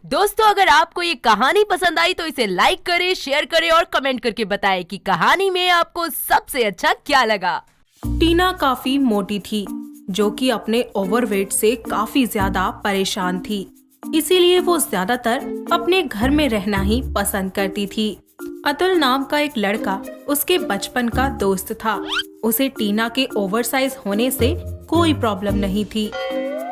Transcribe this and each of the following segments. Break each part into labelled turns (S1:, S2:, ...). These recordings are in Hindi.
S1: दोस्तों, अगर आपको ये कहानी पसंद आई तो इसे लाइक करें, शेयर करें और कमेंट करके बताएं कि कहानी में आपको सबसे अच्छा क्या लगा।
S2: टीना काफी मोटी थी, जो कि अपने ओवरवेट से काफी ज्यादा परेशान थी। इसीलिए वो ज्यादातर अपने घर में रहना ही पसंद करती थी। अतुल नाम का एक लड़का उसके बचपन का दोस्त था। उसे टीना के ओवरसाइज होने से कोई प्रॉब्लम नहीं थी।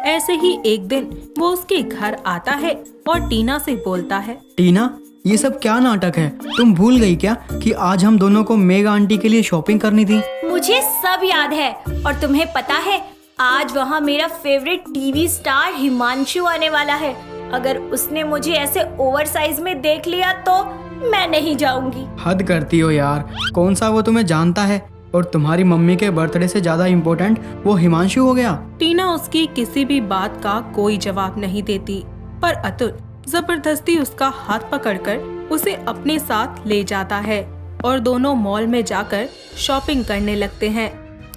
S2: ऐसे ही एक दिन वो उसके घर आता है और टीना से बोलता है,
S3: टीना, ये सब क्या नाटक है? तुम भूल गई क्या कि आज हम दोनों को मेगा आंटी के लिए शॉपिंग करनी थी?
S4: मुझे सब याद है। और तुम्हें पता है, आज वहाँ मेरा फेवरेट टीवी स्टार हिमांशु आने वाला है। अगर उसने मुझे ऐसे ओवरसाइज में देख लिया तो मैं नहीं जाऊंगी।
S3: हद करती हो यार, कौन सा वो तुम्हें जानता है? और तुम्हारी मम्मी के बर्थडे से ज्यादा इम्पोर्टेंट वो हिमांशु हो गया।
S2: टीना उसकी किसी भी बात का कोई जवाब नहीं देती, पर अतुल जबरदस्ती उसका हाथ पकड़कर उसे अपने साथ ले जाता है और दोनों मॉल में जाकर शॉपिंग करने लगते हैं।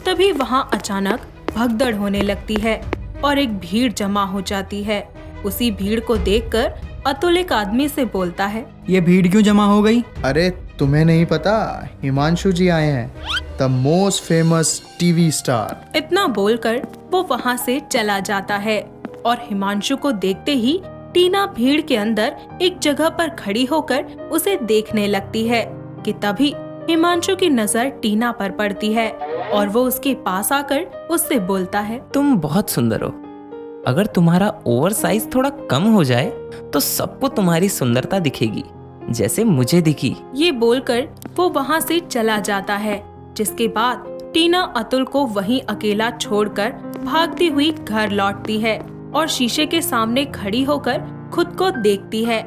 S2: तभी वहाँ अचानक भगदड़ होने लगती है और एक भीड़ जमा हो जाती है। उसी भीड़ को देखकर अतुल एक आदमी से बोलता है,
S3: ये भीड़ क्यों जमा हो गई?
S5: अरे तुम्हें नहीं पता, हिमांशु जी आए हैं, the most famous TV star.
S2: इतना बोलकर वो वहाँ से चला जाता है और हिमांशु को देखते ही टीना भीड़ के अंदर एक जगह पर खड़ी होकर उसे देखने लगती है कि तभी हिमांशु की नजर टीना पर पड़ती है और वो उसके पास आकर उससे बोलता है,
S6: तुम बहुत सुंदर हो। अगर तुम्हारा ओवर साइज थोड़ा कम हो जाए तो सबको तुम्हारी सुंदरता दिखेगी, जैसे मुझे दिखी।
S2: ये बोलकर वो वहाँ से चला जाता है, जिसके बाद टीना अतुल को वहीं अकेला छोड़कर भागती हुई घर लौटती है और शीशे के सामने खड़ी होकर खुद को देखती है।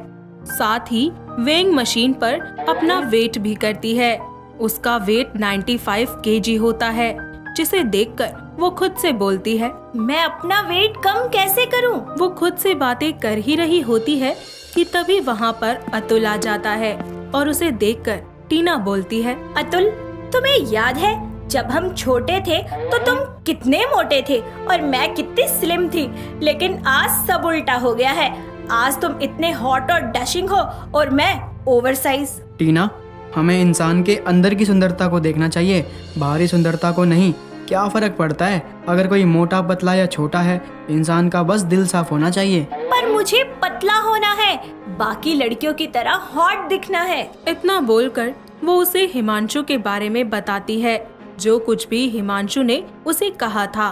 S2: साथ ही वेइंग मशीन पर अपना वेट भी करती है। उसका वेट 95 केजी होता है, जिसे देखकर वो खुद से बोलती है,
S4: मैं अपना वेट कम कैसे करूं?
S2: वो खुद से बातें कर ही रही होती है कि तभी वहाँ पर अतुल आ जाता है और उसे देखकर टीना बोलती है,
S4: अतुल, तुम्हें याद है जब हम छोटे थे तो तुम कितने मोटे थे और मैं कितनी स्लिम थी, लेकिन आज सब उल्टा हो गया है। आज तुम इतने हॉट और डैशिंग हो और मैं ओवरसाइज।
S3: टीना, हमें इंसान के अंदर की सुंदरता को देखना चाहिए, बाहरी सुंदरता को नहीं। क्या फर्क पड़ता है अगर कोई मोटा पतला या छोटा है? इंसान का बस दिल साफ होना चाहिए।
S4: पर मुझे पतला होना है, बाकी लड़कियों की तरह हॉट दिखना है।
S2: इतना बोलकर वो उसे हिमांशु के बारे में बताती है, जो कुछ भी हिमांशु ने उसे कहा था।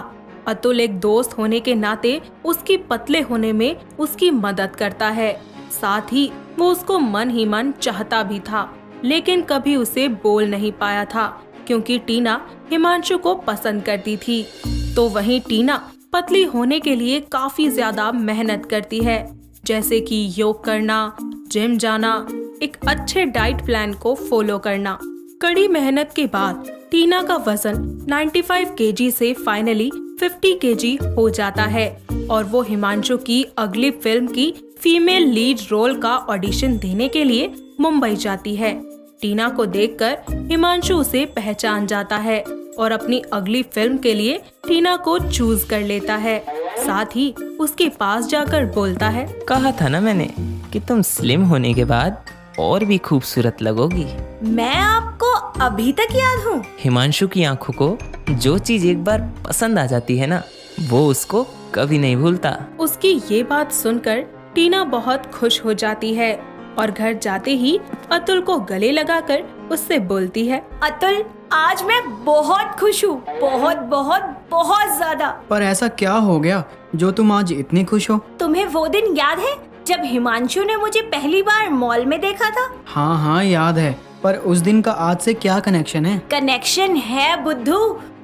S2: अतुल एक दोस्त होने के नाते उसकी पतले होने में उसकी मदद करता है। साथ ही वो उसको मन ही मन चाहता भी था, लेकिन कभी उसे बोल नहीं पाया था क्योंकि टीना हिमांशु को पसंद करती थी। तो वहीं टीना पतली होने के लिए काफी ज्यादा मेहनत करती है, जैसे कि योग करना, जिम जाना, एक अच्छे डाइट प्लान को फॉलो करना। कड़ी मेहनत के बाद टीना का वजन 95 केजी से फाइनली 50 केजी हो जाता है और वो हिमांशु की अगली फिल्म की फीमेल लीड रोल का ऑडिशन देने के लिए मुंबई जाती है। टीना को देखकर हिमांशु उसे पहचान जाता है और अपनी अगली फिल्म के लिए टीना को चूज कर लेता है। साथ ही उसके पास जाकर बोलता है,
S6: कहा था ना मैंने कि तुम स्लिम होने के बाद और भी खूबसूरत लगोगी।
S4: मैं आपको अभी तक याद हूँ।
S6: हिमांशु की आंखों को जो चीज एक बार पसंद आ जाती है ना, वो उसको कभी नहीं भूलता।
S2: उसकी ये बात सुनकर टीना बहुत खुश हो जाती है और घर जाते ही अतुल को गले लगाकर उससे बोलती है,
S4: अतुल, आज मैं बहुत खुश हूँ, बहुत बहुत बहुत ज्यादा।
S3: पर ऐसा क्या हो गया जो तुम आज इतनी खुश हो?
S4: तुम्हें वो दिन याद है जब हिमांशु ने मुझे पहली बार मॉल में देखा था?
S3: हाँ हाँ याद है, पर उस दिन का आज से क्या कनेक्शन है?
S4: कनेक्शन है बुद्धू,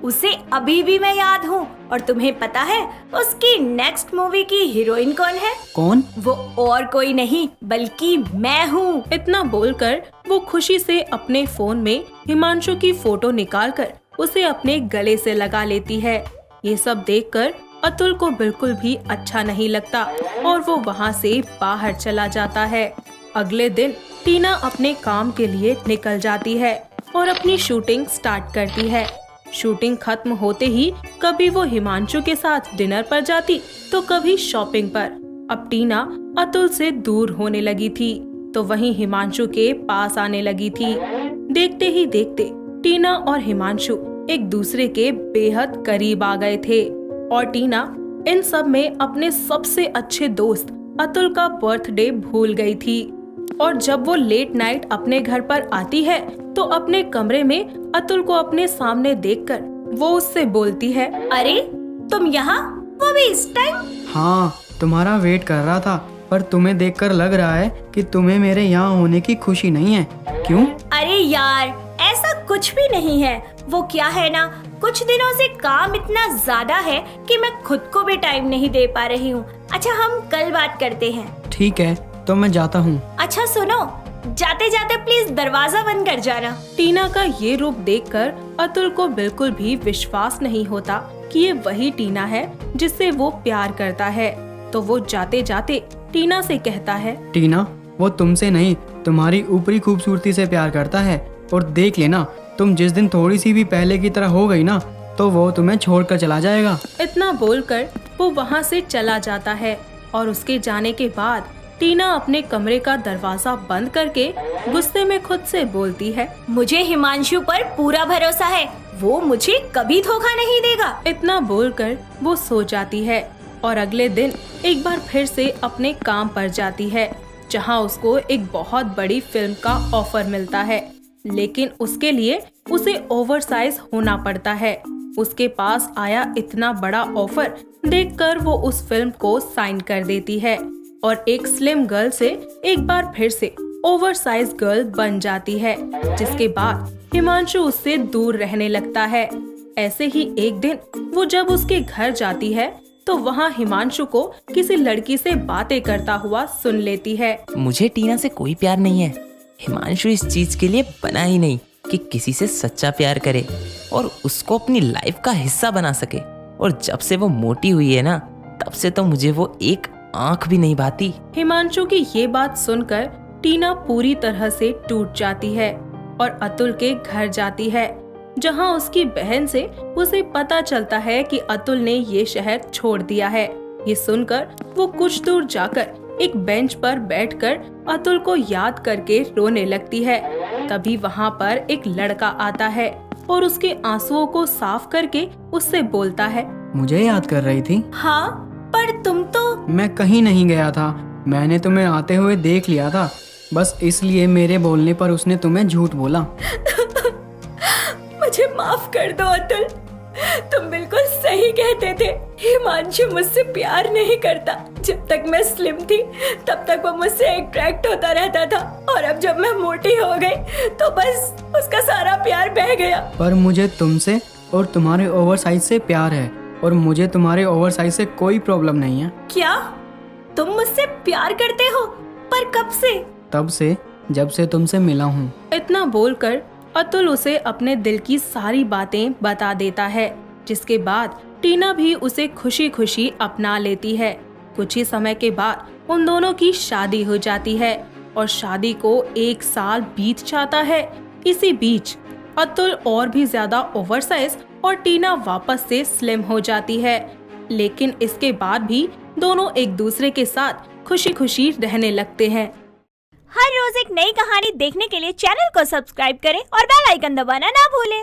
S4: उसे अभी भी मैं याद हूँ। और तुम्हें पता है उसकी नेक्स्ट मूवी की हीरोइन कौन है?
S3: कौन?
S4: वो और कोई नहीं बल्कि मैं हूँ।
S2: इतना बोलकर वो खुशी से अपने फोन में हिमांशु की फोटो निकालकर उसे अपने गले से लगा लेती है। ये सब देखकर अतुल को बिल्कुल भी अच्छा नहीं लगता और वो वहाँ से बाहर चला जाता है। अगले दिन टीना अपने काम के लिए निकल जाती है और अपनी शूटिंग स्टार्ट करती है। शूटिंग खत्म होते ही कभी वो हिमांशु के साथ डिनर पर जाती तो कभी शॉपिंग पर। अब टीना अतुल से दूर होने लगी थी तो वहीं हिमांशु के पास आने लगी थी। देखते ही देखते टीना और हिमांशु एक दूसरे के बेहद करीब आ गए थे और टीना इन सब में अपने सबसे अच्छे दोस्त अतुल का बर्थडे भूल गई थी। और जब वो लेट नाइट अपने घर पर आती है तो अपने कमरे में अतुल को अपने सामने देखकर वो उससे बोलती है,
S4: अरे तुम यहाँ, वो भी इस टाइम?
S3: हाँ, तुम्हारा वेट कर रहा था, पर तुम्हें देखकर लग रहा है कि तुम्हें मेरे यहाँ होने की खुशी नहीं है। क्यों?
S4: अरे यार, ऐसा कुछ भी नहीं है। वो क्या है ना, कुछ दिनों से काम इतना ज्यादा है कि मैं खुद को भी टाइम नहीं दे पा रही हूँ। अच्छा, हम कल बात करते हैं।
S3: ठीक है, तो मैं जाता हूँ।
S4: अच्छा सुनो, जाते जाते प्लीज दरवाजा बंद कर जाना।
S2: टीना का ये रूप देखकर अतुल को बिल्कुल भी विश्वास नहीं होता कि ये वही टीना है जिससे वो प्यार करता है। तो वो जाते जाते टीना से कहता है,
S3: टीना, वो तुमसे नहीं, तुम्हारी ऊपरी खूबसूरती से प्यार करता है। और देख लेना, तुम जिस दिन थोड़ी सी भी पहले की तरह हो गई ना, तो वो तुम्हें छोड़कर चला जाएगा।
S2: इतना बोलकर वो वहाँ से चला जाता है और उसके जाने के बाद टीना अपने कमरे का दरवाजा बंद करके गुस्से में खुद से बोलती है,
S4: मुझे हिमांशु पर पूरा भरोसा है, वो मुझे कभी धोखा नहीं देगा।
S2: इतना बोलकर वो सो जाती है और अगले दिन एक बार फिर से अपने काम पर जाती है, जहाँ उसको एक बहुत बड़ी फिल्म का ऑफर मिलता है। लेकिन उसके लिए उसे ओवरसाइज होना पड़ता है। उसके पास आया इतना बड़ा ऑफर देखकर वो उस फिल्म को साइन कर देती है और एक स्लिम गर्ल से एक बार फिर से ओवरसाइज गर्ल बन जाती है, जिसके बाद हिमांशु उससे दूर रहने लगता है। ऐसे ही एक दिन वो जब उसके घर जाती है तो वहाँ हिमांशु को किसी लड़की से बातें करता हुआ सुन लेती है।
S6: मुझे टीना से कोई प्यार नहीं है। हिमांशु इस चीज के लिए बना ही नहीं कि किसी से सच्चा प्यार करे और उसको अपनी लाइफ का हिस्सा बना सके। और जब से वो मोटी हुई है ना, तब से तो मुझे वो एक आंख भी नहीं भाती।
S2: हिमांशु की ये बात सुनकर टीना पूरी तरह से टूट जाती है और अतुल के घर जाती है, जहां उसकी बहन से उसे पता चलता है कि अतुल ने ये शहर छोड़ दिया है। ये सुनकर वो कुछ दूर जाकर एक बेंच पर बैठकर अतुल को याद करके रोने लगती है। तभी वहाँ पर एक लड़का आता है और उसके आंसुओं को साफ करके उससे बोलता है,
S3: मुझे याद कर रही थी?
S4: हाँ, पर तुम तो।
S3: मैं कहीं नहीं गया था, मैंने तुम्हें आते हुए देख लिया था, बस इसलिए मेरे बोलने पर उसने तुम्हें झूठ बोला।
S4: मुझे माफ कर दो अतुल, तुम बिल्कुल सही कहते थे। हिमांशु मुझसे प्यार नहीं करता। जब तक मैं स्लिम थी तब तक वो मुझसे अट्रैक्ट होता रहता था, और अब जब मैं मोटी हो गई तो बस उसका सारा प्यार बह गया।
S3: पर मुझे तुमसे और तुम्हारे ओवरसाइज से प्यार है, और मुझे तुम्हारे ओवरसाइज से कोई प्रॉब्लम नहीं है।
S4: क्या तुम मुझसे प्यार करते हो? पर कब से?
S3: तब से जब से तुमसे मिला हूँ।
S2: इतना बोलकर अतुल उसे अपने दिल की सारी बातें बता देता है, जिसके बाद टीना भी उसे खुशी खुशी अपना लेती है। कुछ ही समय के बाद उन दोनों की शादी हो जाती है और शादी को 1 साल बीत जाता है। इसी बीच अतुल और भी ज्यादा ओवरसाइज और टीना वापस से स्लिम हो जाती है। लेकिन इसके बाद भी दोनों एक दूसरे के साथ खुशी खुशी रहने लगते हैं।
S4: हर रोज एक नई कहानी देखने के लिए चैनल को सब्सक्राइब करें और बेल आइकन दबाना ना भूलें।